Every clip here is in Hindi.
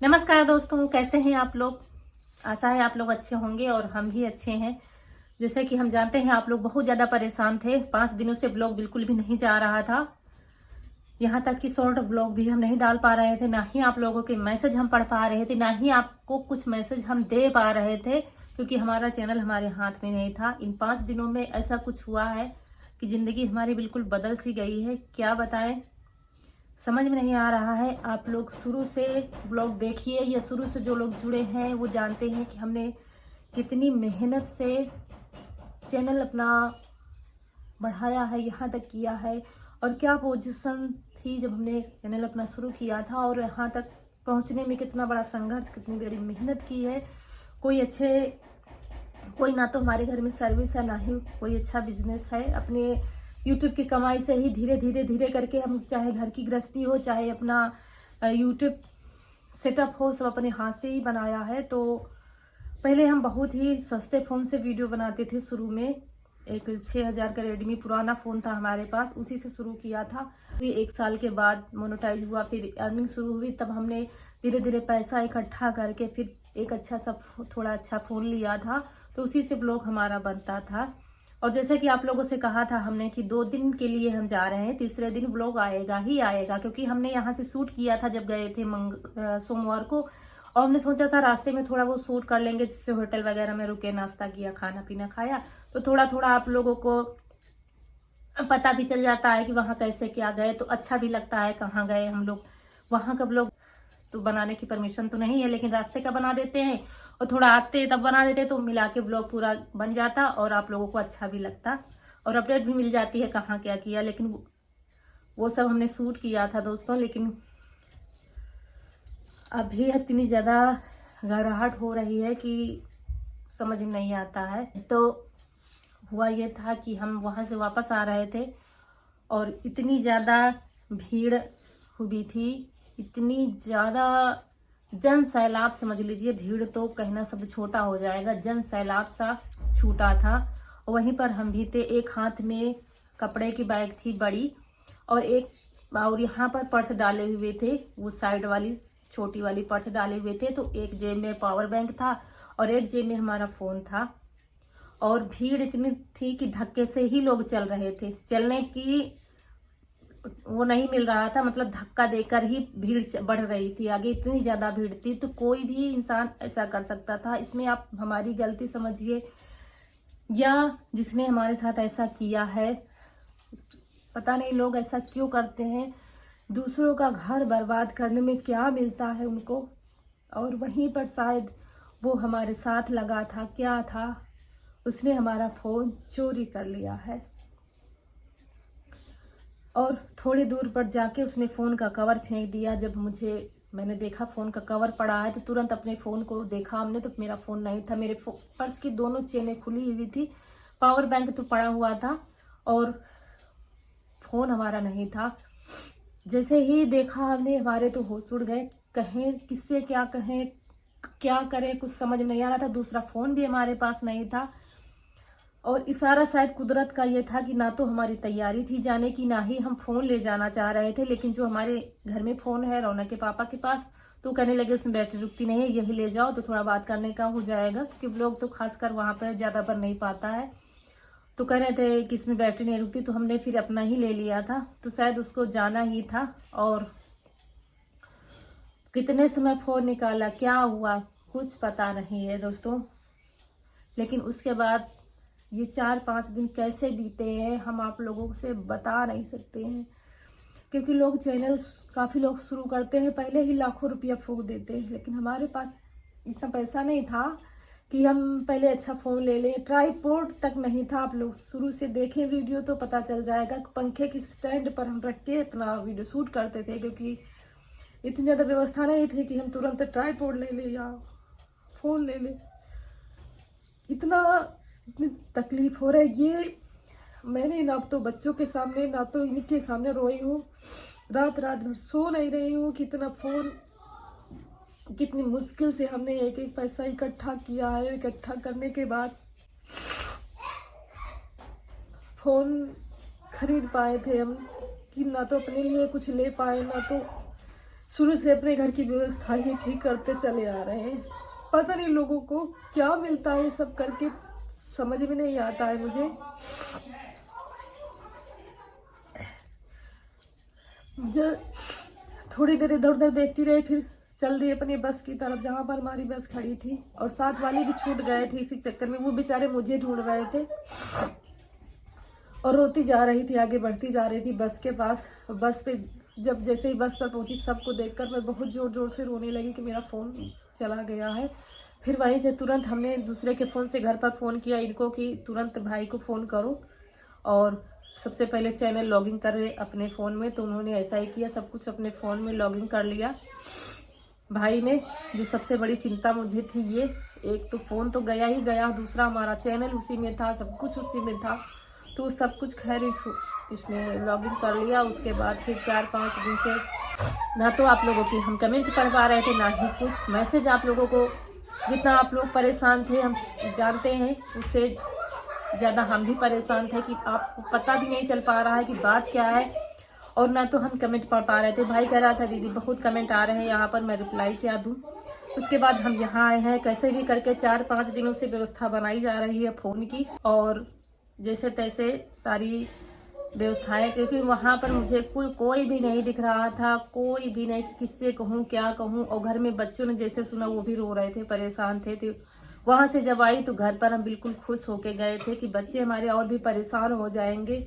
नमस्कार दोस्तों, कैसे हैं आप लोग। आशा है आप लोग अच्छे होंगे और हम भी अच्छे हैं। जैसे कि हम जानते हैं आप लोग बहुत ज़्यादा परेशान थे। 5 दिनों से ब्लॉग बिल्कुल भी नहीं जा रहा था। यहाँ तक कि शॉर्ट ब्लॉग भी हम नहीं डाल पा रहे थे, ना ही आप लोगों के मैसेज हम पढ़ पा रहे थे, ना ही आपको कुछ मैसेज हम दे पा रहे थे, क्योंकि हमारा चैनल हमारे हाथ में नहीं था। इन 5 दिनों में ऐसा कुछ हुआ है कि ज़िंदगी हमारी बिल्कुल बदल सी गई है। क्या बताएं, समझ में नहीं आ रहा है। आप लोग शुरू से ब्लॉग देखिए या शुरू से जो लोग जुड़े हैं वो जानते हैं कि हमने कितनी मेहनत से चैनल अपना बढ़ाया है, यहाँ तक किया है, और क्या पोजीशन थी जब हमने चैनल अपना शुरू किया था, और यहाँ तक पहुँचने में कितना बड़ा संघर्ष, कितनी बड़ी मेहनत की है। कोई ना तो हमारे घर में सर्विस है, ना ही कोई अच्छा बिजनेस है। अपने यूट्यूब की कमाई से ही धीरे करके हम, चाहे घर की गृहस्थी हो, चाहे अपना यूट्यूब सेटअप हो, सब अपने हाथ से ही बनाया है। तो पहले हम बहुत ही सस्ते फ़ोन से वीडियो बनाते थे। शुरू में एक 6000 का रेडमी पुराना फ़ोन था हमारे पास, उसी से शुरू किया था। फिर 1 साल के बाद मोनेटाइज हुआ, फिर अर्निंग शुरू हुई, तब हमने धीरे पैसा इकट्ठा करके फिर एक अच्छा सा थोड़ा अच्छा फ़ोन लिया था। तो उसी से ब्लॉग हमारा बनता था। और जैसे कि आप लोगों से कहा था हमने कि 2 दिन के लिए हम जा रहे हैं, तीसरे दिन ब्लॉग आएगा ही आएगा, क्योंकि हमने यहाँ से शूट किया था जब गए थे सोमवार को। और हमने सोचा था रास्ते में थोड़ा वो शूट कर लेंगे, जिससे होटल वगैरह में रुके, नाश्ता किया, खाना पीना खाया, तो थोड़ा आप लोगों को पता भी चल जाता है कि वहाँ कैसे क्या गए, तो अच्छा भी लगता है कहाँ गए हम लोग। वहाँ का ब्लॉग तो बनाने की परमिशन तो नहीं है, लेकिन रास्ते का बना देते हैं, और थोड़ा आते तब बना देते, तो मिला के ब्लॉग पूरा बन जाता और आप लोगों को अच्छा भी लगता और अपडेट भी मिल जाती है कहाँ क्या किया। लेकिन वो सब हमने शूट किया था दोस्तों। लेकिन अभी इतनी ज़्यादा घबराहट हो रही है कि समझ में नहीं आता है। तो हुआ ये था कि हम वहाँ से वापस आ रहे थे और इतनी ज़्यादा भीड़ हुई थी, इतनी ज़्यादा जन सैलाब, समझ लीजिए। भीड़ तो कहना शब्द छोटा हो जाएगा, जन सैलाब सा छूटा था। और वहीं पर हम भी थे। एक हाथ में कपड़े की बैग थी बड़ी, और यहाँ पर पर्स डाले हुए थे, वो साइड वाली छोटी वाली पर्स डाले हुए थे। तो एक जेब में पावर बैंक था और एक जेब में हमारा फ़ोन था। और भीड़ इतनी थी कि धक्के से ही लोग चल रहे थे, चलने की वो नहीं मिल रहा था, मतलब धक्का देकर ही भीड़ बढ़ रही थी आगे। इतनी ज्यादा भीड़ थी, तो कोई भी इंसान ऐसा कर सकता था। इसमें आप हमारी गलती समझिए या जिसने हमारे साथ ऐसा किया है, पता नहीं लोग ऐसा क्यों करते हैं। दूसरों का घर बर्बाद करने में क्या मिलता है उनको, और वहीं पर शायद वो हमारे साथ लगा था, क्या था, उसने हमारा फ़ोन चोरी कर लिया है। और थोड़ी दूर पर जाके उसने फ़ोन का कवर फेंक दिया। जब मैंने देखा फ़ोन का कवर पड़ा है, तो तुरंत अपने फ़ोन को देखा हमने, तो मेरा फ़ोन नहीं था। मेरे पर्स की दोनों चेनें खुली हुई थी, पावर बैंक तो पड़ा हुआ था और फ़ोन हमारा नहीं था। जैसे ही देखा हमने, हमारे तो होश उड़ गए। कहें किससे क्या कहें, क्या करें, कुछ समझ में नहीं आ रहा था। दूसरा फ़ोन भी हमारे पास नहीं था। और इशारा शायद कुदरत का ये था कि ना तो हमारी तैयारी थी जाने की, ना ही हम फ़ोन ले जाना चाह रहे थे। लेकिन जो हमारे घर में फ़ोन है रौनक के पापा के पास, तो कहने लगे उसमें बैटरी रुकती नहीं है, यही ले जाओ तो थोड़ा बात करने का हो जाएगा, क्योंकि लोग तो खासकर वहाँ पर ज़्यादा पर नहीं पाता है। तो कह रहे थे कि इसमें बैटरी नहीं रुकती, तो हमने फिर अपना ही ले लिया था। तो शायद उसको जाना ही था। और कितने समय फ़ोन निकाला, क्या हुआ, कुछ पता नहीं है दोस्तों। लेकिन उसके बाद ये 4-5 दिन कैसे बीते हैं हम आप लोगों से बता नहीं सकते हैं, क्योंकि लोग चैनल काफ़ी लोग शुरू करते हैं, पहले ही लाखों रुपया फूंक देते हैं। लेकिन हमारे पास इतना पैसा नहीं था कि हम पहले अच्छा फ़ोन ले लें, ट्राईपोड तक नहीं था। आप लोग शुरू से देखें वीडियो तो पता चल जाएगा। पंखे की स्टैंड पर हम रख के अपना वीडियो शूट करते थे, क्योंकि इतनी ज़्यादा व्यवस्था नहीं थी कि हम तुरंत ट्राईपोड ले लें या फ़ोन ले लें। इतनी तकलीफ हो रहा है। ये मैंने ना तो बच्चों के सामने, ना तो इनके सामने रोई हूँ, रात भर सो नहीं रही हूँ। कितना फ़ोन, कितनी मुश्किल से हमने एक एक पैसा इकट्ठा किया है। इकट्ठा करने के बाद फ़ोन खरीद पाए थे हम, कि ना तो अपने लिए कुछ ले पाए, ना तो शुरू से अपने घर की व्यवस्था ही ठीक करते चले आ रहे हैं। पता नहीं लोगों को क्या मिलता है ये सब करके, समझ में नहीं आता है मुझे। जो थोड़ी देर इधर उधर देखती रही, फिर चल दी अपनी बस की तरफ जहाँ पर हमारी बस खड़ी थी, और साथ वाले भी छूट गए थे इसी चक्कर में। वो बेचारे मुझे ढूंढ रहे थे और रोती जा रही थी, आगे बढ़ती जा रही थी बस के पास। बस पे जब जैसे ही बस पर पहुंची, सबको देखकर मैं बहुत ज़ोर ज़ोर से रोने लगी कि मेरा फ़ोन चला गया है। फिर वहीं से तुरंत हमने दूसरे के फ़ोन से घर पर फ़ोन किया इनको कि तुरंत भाई को फ़ोन करो और सबसे पहले चैनल लॉगिन करें अपने फ़ोन में। तो उन्होंने ऐसा ही किया, सब कुछ अपने फ़ोन में लॉगिन कर लिया भाई ने। जो सबसे बड़ी चिंता मुझे थी ये, एक तो फ़ोन तो गया ही गया, दूसरा हमारा चैनल उसी में था, सब कुछ उसी में था। तो सब कुछ खैर इसने लॉगिन कर लिया। उसके बाद फिर 4-5 दिन से ना तो आप लोगों की हम कमेंट पढ़ पा रहे थे, ना ही कुछ मैसेज आप लोगों को। जितना आप लोग परेशान थे हम जानते हैं, उससे ज़्यादा हम भी परेशान थे कि आपको पता भी नहीं चल पा रहा है कि बात क्या है, और ना तो हम कमेंट पढ़ पा रहे थे। भाई कह रहा था दीदी बहुत कमेंट आ रहे हैं यहाँ पर, मैं रिप्लाई क्या दूँ। उसके बाद हम यहाँ आए हैं, कैसे भी करके 4-5 दिनों से व्यवस्था बनाई जा रही है फ़ोन की, और जैसे तैसे सारी व्यवस्थाएं, क्योंकि वहाँ पर मुझे कोई भी नहीं दिख रहा था, कोई भी नहीं कि किससे कहूँ क्या कहूँ। और घर में बच्चों ने जैसे सुना वो भी रो रहे थे, परेशान थे। तो वहाँ से जब आई तो घर पर हम बिल्कुल खुश होके गए थे कि बच्चे हमारे और भी परेशान हो जाएंगे।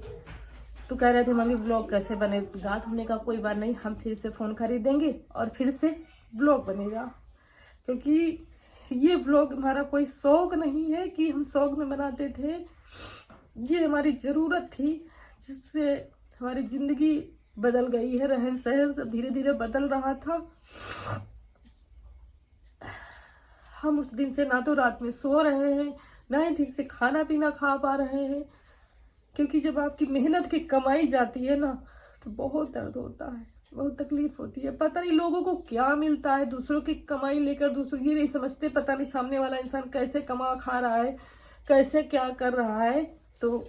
तो कह रहे थे मम्मी व्लॉग कैसे बनेगा। तो हमने कहा कोई बात नहीं, हम फिर से फ़ोन खरीदेंगे और फिर से व्लॉग बनेगा, क्योंकि ये व्लॉग हमारा कोई शौक नहीं है कि हम शौक में बनाते थे। ये हमारी ज़रूरत थी, जिससे हमारी ज़िंदगी बदल गई है, रहन सहन सब धीरे धीरे बदल रहा था। हम उस दिन से ना तो रात में सो रहे हैं, ना ही ठीक से खाना पीना खा पा रहे हैं, क्योंकि जब आपकी मेहनत की कमाई जाती है ना तो बहुत दर्द होता है, बहुत तकलीफ होती है। पता नहीं लोगों को क्या मिलता है, दूसरों की कमाई लेकर दूसरों ये नहीं समझते, पता नहीं सामने वाला इंसान कैसे कमा खा रहा है, कैसे क्या कर रहा है। तो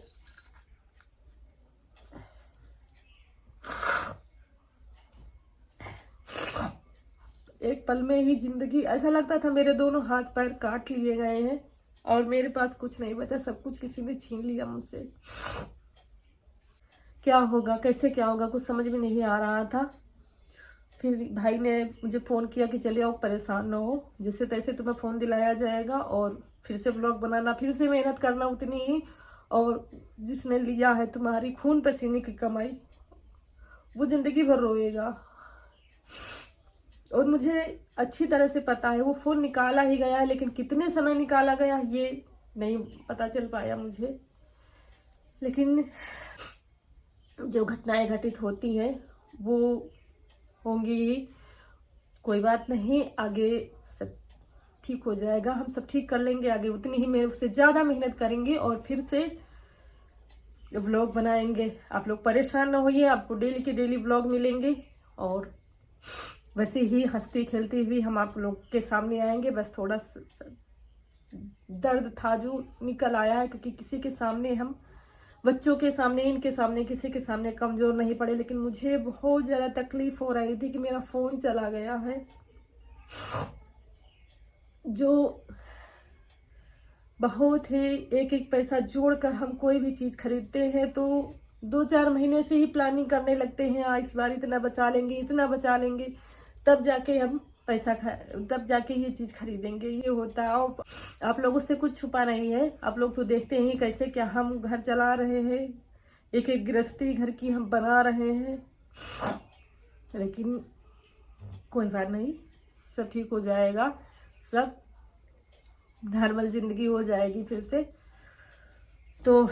एक पल में ही जिंदगी, ऐसा लगता था मेरे दोनों हाथ पैर काट लिए गए हैं और मेरे पास कुछ नहीं बचा, सब कुछ किसी ने छीन लिया मुझसे। क्या होगा, कैसे क्या होगा, कुछ समझ में नहीं आ रहा था। फिर भाई ने मुझे फ़ोन किया कि चले आओ, परेशान ना हो, जैसे तैसे तुम्हें फ़ोन दिलाया जाएगा और फिर से ब्लॉग बनाना, फिर से मेहनत करना उतनी ही। और जिसने लिया है तुम्हारी खून पसीने की कमाई, वो ज़िंदगी भर रोएगा। और मुझे अच्छी तरह से पता है वो फ़ोन निकाला ही गया है, लेकिन कितने समय निकाला गया ये नहीं पता चल पाया मुझे। लेकिन जो घटनाएं घटित होती हैं वो होंगी ही, कोई बात नहीं, आगे सब ठीक हो जाएगा, हम सब ठीक कर लेंगे। आगे उतनी ही मेरे उससे ज़्यादा मेहनत करेंगे और फिर से व्लॉग बनाएंगे। आप लोग परेशान ना होइए, आपको डेली के डेली व्लॉग मिलेंगे और वैसे ही हंसती खेलती हुई हम आप लोग के सामने आएंगे। बस थोड़ा दर्द था जो निकल आया है, क्योंकि किसी के सामने हम, बच्चों के सामने, इनके सामने, किसी के सामने कमज़ोर नहीं पड़े। लेकिन मुझे बहुत ज़्यादा तकलीफ हो रही थी कि मेरा फ़ोन चला गया है, जो बहुत ही एक एक पैसा जोड़कर हम कोई भी चीज़ खरीदते हैं तो 2-4 महीने से ही प्लानिंग करने लगते हैं, इस बार इतना बचा लेंगे, इतना बचा लेंगे, तब जाके हम पैसा तब जाके ये चीज़ खरीदेंगे। ये होता है। और आप लोगों से कुछ छुपा नहीं है, आप लोग तो देखते हैं कैसे क्या हम घर चला रहे हैं, एक एक गृहस्थी घर की हम बना रहे हैं। लेकिन कोई बात नहीं, सब ठीक हो जाएगा, सब नॉर्मल जिंदगी हो जाएगी फिर से। तो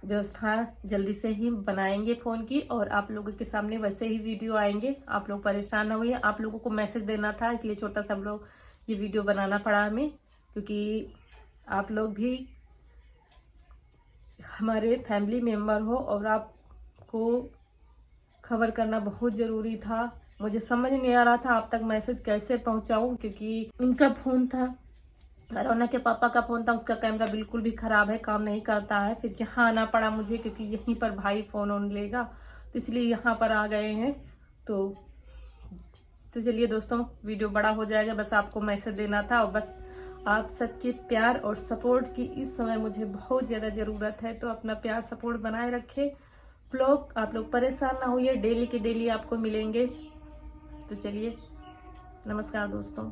व्यवस्था जल्दी से ही बनाएंगे फ़ोन की और आप लोगों के सामने वैसे ही वीडियो आएंगे। आप लोग परेशान ना होइए, आप लोगों को मैसेज देना था, इसलिए छोटा सा लोग ये वीडियो बनाना पड़ा हमें, क्योंकि आप लोग भी हमारे फैमिली मेम्बर हो और आपको खबर करना बहुत ज़रूरी था। मुझे समझ नहीं आ रहा था आप तक मैसेज कैसे पहुंचाऊं, क्योंकि उनका फ़ोन था, रौनक के पापा का फ़ोन था, उसका कैमरा बिल्कुल भी ख़राब है, काम नहीं करता है। फिर यहाँ आना पड़ा मुझे, क्योंकि यहीं पर भाई फ़ोन ऑन लेगा, तो इसलिए यहाँ पर आ गए हैं। तो चलिए दोस्तों, वीडियो बड़ा हो जाएगा, बस आपको मैसेज देना था। और बस आप सबके प्यार और सपोर्ट की इस समय मुझे बहुत ज़्यादा ज़रूरत है। तो अपना प्यार सपोर्ट बनाए रखें। व्लॉग आप लोग परेशान ना होइए, डेली के डेली आपको मिलेंगे। तो चलिए, नमस्कार दोस्तों।